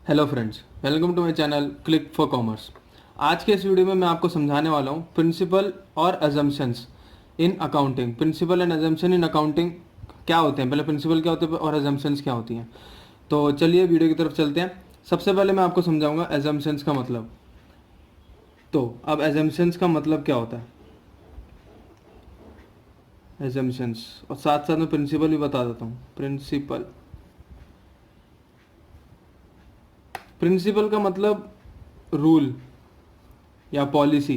Hello friends, welcome to my channel click for commerce. आज के इस वीडियो में मैं आपको समझाने वाला हूँ प्रिंसिपल और assumptions in accounting. Principal and assumption in accounting क्या होते हैं, पहले प्रिंसिपल क्या होते हैं और अजम्पशंस क्या होती हैं। तो चलिए वीडियो की तरफ चलते हैं। सबसे पहले मैं आपको समझाऊंगा अजम्पशंस का मतलब। तो अब अजम्पशंस का मतलब क्या होता है, एजम्पशंस, और साथ साथ में प्रिंसिपल भी बता देता हूँ। प्रिंसिपल का मतलब रूल या पॉलिसी।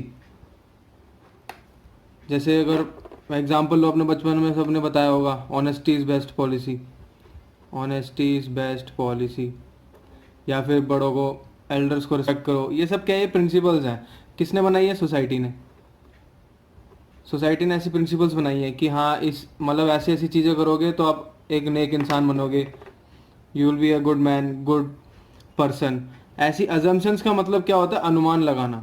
जैसे अगर एग्जाम्पल लो, अपने बचपन में सबने बताया होगा, honesty is best policy, honesty is best policy. या फिर बड़ों को, एल्डर्स को रिस्पेक्ट करो। ये सब क्या है, प्रिंसिपल्स हैं। किसने बनाई है? सोसाइटी ने। सोसाइटी ने ऐसी प्रिंसिपल्स बनाई है कि हाँ, इस मतलब ऐसी ऐसी चीज़ें करोगे तो आप एक नेक इंसान बनोगे, you will be a good man, good person. ऐसी अजम्पशंस का मतलब क्या होता है? अनुमान लगाना।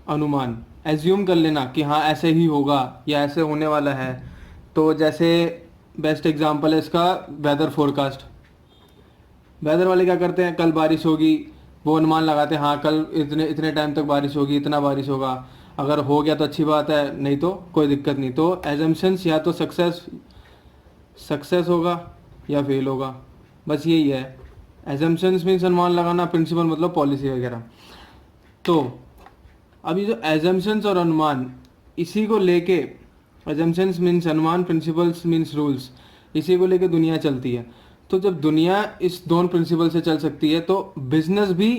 अनुमान, एज्यूम कर लेना कि हाँ ऐसे ही होगा या ऐसे होने वाला है। तो जैसे बेस्ट एग्जांपल है इसका वेदर फोरकास्ट। वेदर वाले क्या करते हैं, कल बारिश होगी, वो अनुमान लगाते हैं हाँ कल इतने इतने टाइम तक बारिश होगी, इतना बारिश होगा। अगर हो गया तो अच्छी बात है, नहीं तो कोई दिक्कत नहीं। तो एजम्पशंस या तो सक्सेस सक्सेस होगा या फेल होगा, बस यही है। एजम्पशंस मीन्स अनुमान लगाना, प्रिंसिपल मतलब पॉलिसी वगैरह। तो अब ये जो एजम्पशंस और अनुमान, इसी को लेके, एजम्पशंस मीन्स अनुमान, प्रिंसिपल्स मीन्स रूल्स, इसी को लेके दुनिया चलती है। तो जब दुनिया इस दोनों प्रिंसिपल से चल सकती है तो बिजनेस भी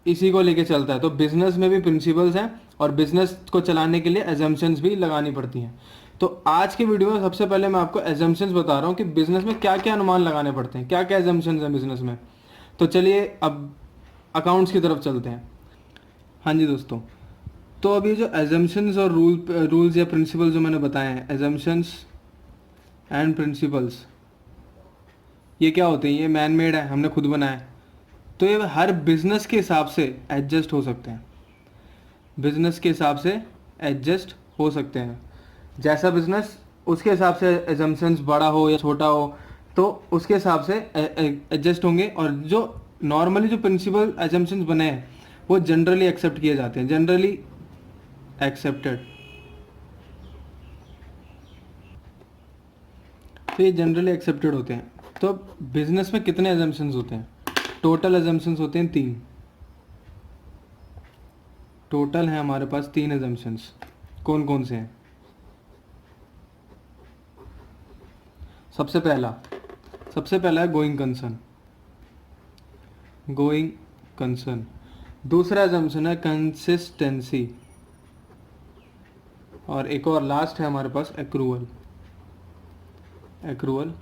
इसी को लेके चलता है। तो बिजनेस में भी प्रिंसिपल्स हैं और बिजनेस को चलाने के लिए एजम्पशंस भी लगानी पड़ती हैं। तो आज के वीडियो में सबसे पहले मैं आपको एजम्पशंस बता रहा हूँ कि बिजनेस में क्या क्या अनुमान लगाने पड़ते हैं, क्या क्या एजम्पशंस हैं बिजनेस में। तो चलिए अब अकाउंट्स की तरफ चलते हैं। हाँ जी दोस्तों, तो अब ये जो एजम्पशंस और रूल्स या प्रिंसिपल जो मैंने बताए हैं, एजम्पशंस एंड प्रिंसिपल्स, ये क्या होते हैं? ये मैन मेड है, हमने खुद बनाया है। तो ये हर बिजनेस के हिसाब से एडजस्ट हो सकते हैं। बिजनेस के हिसाब से एडजस्ट हो सकते हैं। जैसा बिजनेस, उसके हिसाब से एजम्पशंस बड़ा हो या छोटा हो, तो उसके हिसाब से एडजस्ट होंगे। और जो नॉर्मली जो प्रिंसिपल एजम्पशंस बने हैं वो जनरली एक्सेप्ट किए जाते हैं, जनरली एक्सेप्टेड। तो ये जनरली एक्सेप्टेड होते हैं। तो बिजनेस में कितने एजम्पशंस होते हैं? टोटल एजम्पशंस होते हैं 3। टोटल है हमारे पास 3 एजम्पशंस। कौन कौन से हैं? सबसे पहला सबसे पहला है गोइंग कंसर्न। Going concern. दूसरा एजम्पशन है कंसिस्टेंसी। और एक और लास्ट है हमारे पास एक्रूअल। Accrual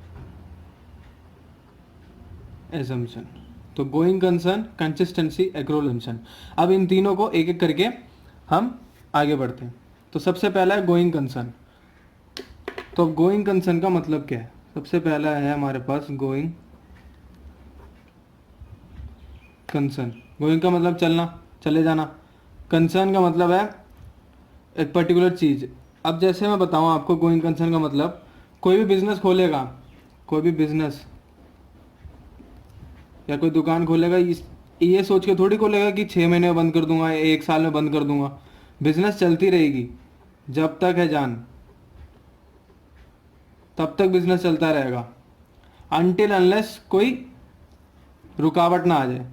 assumption. तो going concern, consistency, accrual assumption. अब इन तीनों को एक एक करके हम आगे बढ़ते हैं। तो सबसे पहला है गोइंग कंसर्न। तो गोइंग कंसर्न का मतलब क्या है? सबसे पहला है हमारे पास गोइंग कंसर्न। गोइंग का मतलब चलना, चले जाना। कंसर्न का मतलब है एक पर्टिकुलर चीज़। अब जैसे मैं बताऊं आपको गोइंग कंसर्न का मतलब, कोई भी बिजनेस खोलेगा, कोई भी बिजनेस या कोई दुकान खोलेगा, ये सोच के थोड़ी खोलेगा कि 6 महीने में बंद कर दूंगा, 1 साल में बंद कर दूंगा। बिजनेस चलती रहेगी, जब तक है जान तब तक बिजनेस चलता रहेगा, अनटिल अनलेस कोई रुकावट ना आ जाए।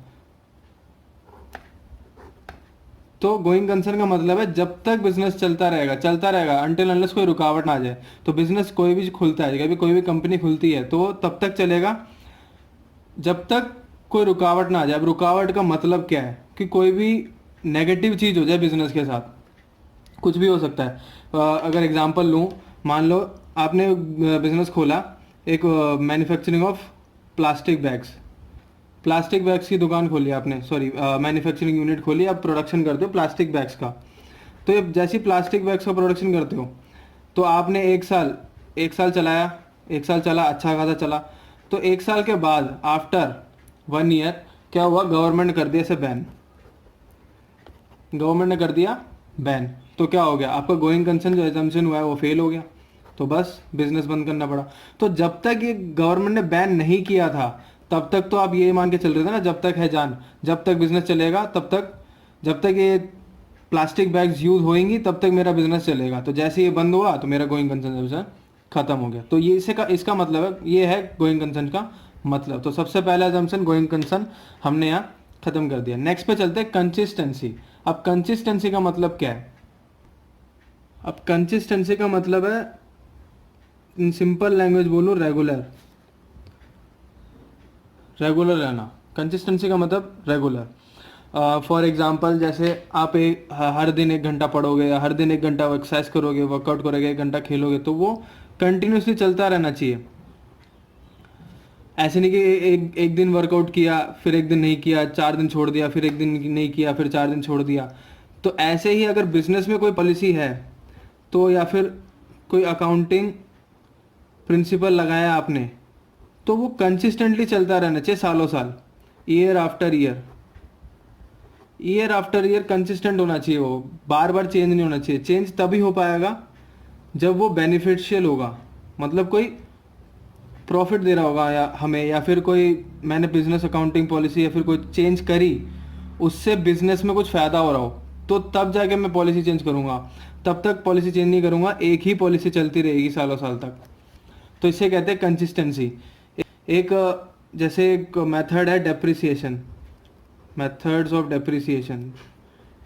तो गोइंग कंसर्न का मतलब है जब तक बिजनेस चलता रहेगा अनटिल अनलेस कोई रुकावट ना आ जाए। तो बिजनेस कोई भी खुलता है, कभी कोई भी कंपनी खुलती है तो तब तक चलेगा जब तक कोई रुकावट ना आ जाए। अब रुकावट का मतलब क्या है? कि कोई भी नेगेटिव चीज़ हो जाए बिजनेस के साथ, कुछ भी हो सकता है। अगर एग्जांपल लूँ, मान लो आपने बिजनेस खोला, एक manufacturing of plastic bags. Plastic bags की दुकान खोली आपने, सॉरी मैन्युफैक्चरिंग यूनिट खोली, आप प्रोडक्शन करते हो प्लास्टिक बैग्स का। तो ये जैसे प्लास्टिक बैग्स का प्रोडक्शन करते हो, तो आपने एक साल चलाया, 1 साल चला, अच्छा खासा चला। तो 1 साल के बाद आफ्टर 1 ईयर क्या हुआ? गवर्नमेंट कर दिया इसे बैन। गवर्नमेंट ने कर दिया बैन, तो क्या हो गया? आपका गोइंग कंसर्न जो एजम्पशन हुआ है वो फेल हो गया, तो बस बिजनेस बंद करना पड़ा। तो जब तक ये गवर्नमेंट ने बैन नहीं किया था तब तक तो आप ये मान के चल रहे थे ना, जब तक है जान, जब तक बिजनेस चलेगा तब तक, जब तक ये प्लास्टिक बैग्स यूज होएंगी तब तक मेरा बिजनेस चलेगा। तो जैसे ये बंद हुआ तो मेरा गोइंग कंसर्न खत्म हो गया। तो ये इसका मतलब है, ये है गोइंग कंसर्न का मतलब। तो सबसे पहला अजम्पशन गोइंग कंसर्न हमने यहाँ खत्म कर दिया। नेक्स्ट पे चलते हैं कंसिस्टेंसी। अब कंसिस्टेंसी का मतलब क्या है? अब कंसिस्टेंसी का मतलब है, इन सिंपल लैंग्वेज बोलूँ, रेगुलर, रेगुलर रहना। कंसिस्टेंसी का मतलब रेगुलर। फॉर एग्जांपल जैसे आप हर दिन 1 घंटा पढ़ोगे या हर दिन 1 घंटा एक्सरसाइज करोगे, वर्कआउट करोगे, 1 घंटा खेलोगे, तो वो कंटिन्यूसली चलता रहना चाहिए। ऐसे नहीं कि एक दिन वर्कआउट किया फिर 1 दिन नहीं किया, 4 दिन छोड़ दिया, फिर 1 दिन नहीं किया, फिर 4 दिन छोड़ दिया। तो ऐसे ही अगर बिजनेस में कोई पॉलिसी है तो, या फिर कोई अकाउंटिंग प्रिंसिपल लगाया आपने, तो वो कंसिस्टेंटली चलता रहना चाहिए, सालों साल, year after year, year after year consistent होना चाहिए। वो बार बार चेंज नहीं होना चाहिए। चेंज तभी हो पाएगा जब वो बेनिफिशियल होगा, मतलब कोई प्रॉफिट दे रहा होगा या हमें, या फिर कोई मैंने बिजनेस अकाउंटिंग पॉलिसी या फिर कोई चेंज करी, उससे बिजनेस में कुछ फ़ायदा हो रहा हो, तो तब जाके मैं पॉलिसी चेंज करूँगा। तब तक पॉलिसी चेंज नहीं करूँगा, एक ही पॉलिसी चलती रहेगी सालों साल तक। तो इसे कहते हैं कंसिस्टेंसी। एक जैसे एक मेथड है डेप्रिसिएशन, मेथड्स ऑफ डेप्रिसिएशन।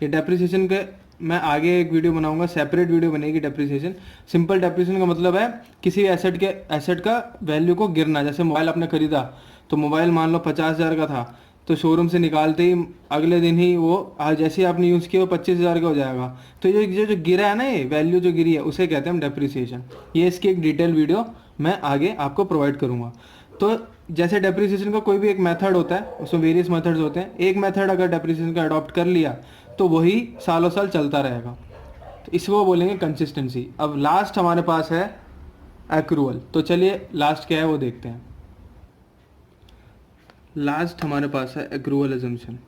ये डेप्रिसिएशन के मैं आगे एक वीडियो बनाऊंगा, सेपरेट वीडियो बनेगी डेप्रिसिएशन। सिंपल डेप्रिसिएशन का मतलब है किसी एसेट का वैल्यू को गिरना। जैसे मोबाइल आपने खरीदा, तो मोबाइल मान लो 50,000 का था, तो शोरूम से निकालते ही अगले दिन ही वो जैसे ही आपने यूज़ किया वो 25,000 का हो जाएगा। तो ये जो गिरा है ना, ये वैल्यू जो गिरी है, उसे कहते हैं हम डेप्रिसिएशन। ये इसकी एक डिटेल वीडियो मैं आगे आपको प्रोवाइड करूँगा। तो जैसे डेप्रिसिएशन का कोई भी एक मेथड होता है, उसमें वेरियस मेथड्स होते हैं। एक मेथड अगर डेप्रिसिएशन का अडॉप्ट कर लिया तो वही सालों साल चलता रहेगा, तो इसको बोलेंगे कंसिस्टेंसी। अब लास्ट हमारे पास है एक्रूअल। तो चलिए लास्ट क्या है वो देखते हैं। लास्ट हमारे पास है एक्रूअल अजम्पशन।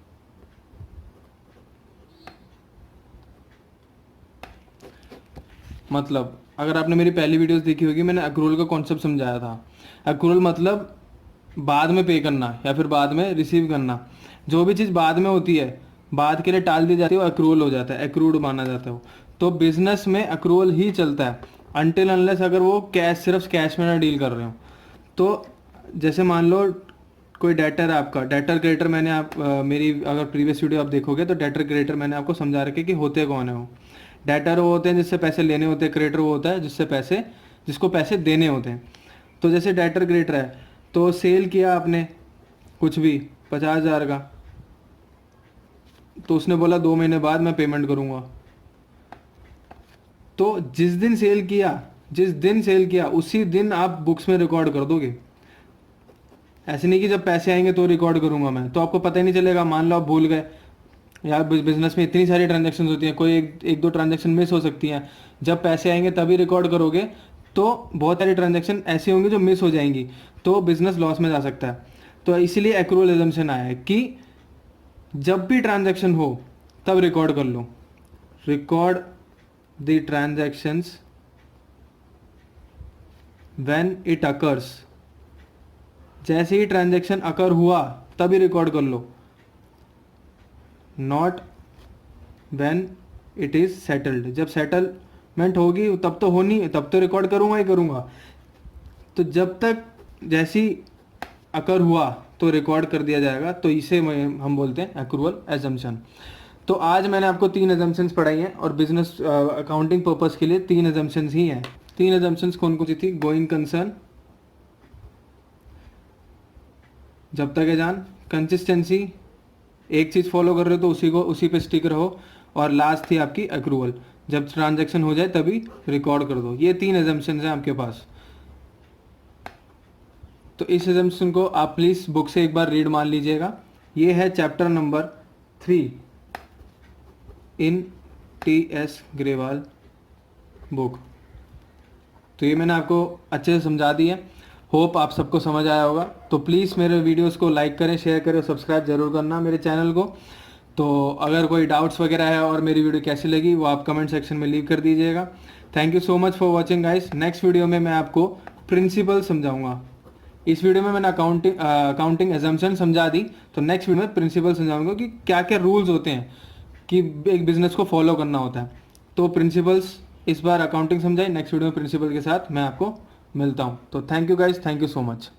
मतलब अगर आपने मेरी पहली वीडियोस देखी होगी, मैंने एक्रूअल का कॉन्सेप्ट समझाया था। एक्रूअल मतलब बाद में पे करना या फिर बाद में रिसीव करना। जो भी चीज़ बाद में होती है, बाद के लिए टाल दी जाती है, वो एक्रूअल हो जाता है, एक्रूड माना जाता है वो। तो बिजनेस में एक्रूअल ही चलता है अनटिल अनलेस अगर वो सिर्फ कैश में ना डील कर रहे हो। तो जैसे मान लो कोई डेटर है आपका, डेटर क्रेडिटर, मैंने मेरी अगर प्रीवियस वीडियो आप देखोगे तो डेटर क्रेडिटर मैंने आपको समझा रखे कि होते कौन है वो। डेटर वो होते हैं जिससे पैसे लेने होते हैं, क्रेडिटर वो होता है जिसको पैसे देने होते हैं। तो जैसे डेटर क्रेडिटर है, तो सेल किया आपने कुछ भी 50,000 का, तो उसने बोला 2 महीने बाद मैं पेमेंट करूँगा। तो जिस दिन सेल किया उसी दिन आप बुक्स में रिकॉर्ड कर दोगे। ऐसे नहीं कि जब पैसे आएंगे तो रिकॉर्ड करूँगा मैं, तो आपको पता ही नहीं चलेगा। मान लो आप भूल गए, यार बिजनेस में इतनी सारी ट्रांजैक्शन होती हैं, कोई एक दो ट्रांजैक्शन मिस हो सकती हैं। जब पैसे आएंगे तभी रिकॉर्ड करोगे, तो बहुत सारी ट्रांजैक्शन ऐसी होंगी जो मिस हो जाएंगी, तो बिजनेस लॉस में जा सकता है। तो इसीलिए एक्रूअल अजम्पशन आया है कि जब भी ट्रांजैक्शन हो तब रिकॉर्ड कर लो। Record the transactions when it occurs. जैसे ही ट्रांजैक्शन अकर हुआ तभी रिकॉर्ड कर लो, not when it is settled. जब सेटलमेंट होगी तब तो होनी, तब तो रिकॉर्ड करूँगा ही करूँगा। तो जब तक जैसी अकर हुआ तो रिकॉर्ड कर दिया जाएगा। तो इसे हम बोलते हैं एक्रूअल एजम्पशन। तो आज मैंने आपको 3 एजम्पशंस पढ़ाई हैं और बिजनेस अकाउंटिंग पर्पस के लिए 3 एजम्पशंस ही हैं। 3 एजम्पशंस कौन कौन सी थी? गोइंग कंसर्न, जब तक है जान, कंसिस्टेंसी, एक चीज़ फॉलो कर रहे हो तो उसी पे स्टिक रहो, और लास्ट थी आपकी एक्रूअल, जब ट्रांजैक्शन हो जाए तभी रिकॉर्ड कर दो। ये 3 एजम्पशंस हैं आपके पास। तो इस एजम्पशन को आप प्लीज़ बुक से एक बार रीड मान लीजिएगा। ये है चैप्टर नंबर 3 इन टी.एस. ग्रेवाल बुक। तो ये मैंने आपको अच्छे से समझा दी है। होप आप सबको समझ आया होगा। तो प्लीज़ मेरे वीडियोस को लाइक करें, शेयर करें, सब्सक्राइब जरूर करना मेरे चैनल को। तो अगर कोई डाउट्स वगैरह है और मेरी वीडियो कैसी लगी वो आप कमेंट सेक्शन में लीव कर दीजिएगा। Thank you so much for watching guys. Next video में मैं आपको प्रिंसिपल समझाऊंगा, इस वीडियो में मैंने अकाउंटिंग एजम्पशन समझा दी, तो नेक्स्ट वीडियो में प्रिंसिपल समझाऊंगा कि क्या क्या रूल्स होते हैं कि एक बिजनेस को फॉलो करना होता है। तो प्रिंसिपल्स इस बार अकाउंटिंग समझाई, नेक्स्ट वीडियो में प्रिंसिपल के साथ मैं आपको मिलता हूँ। तो thank you guys, thank you so much.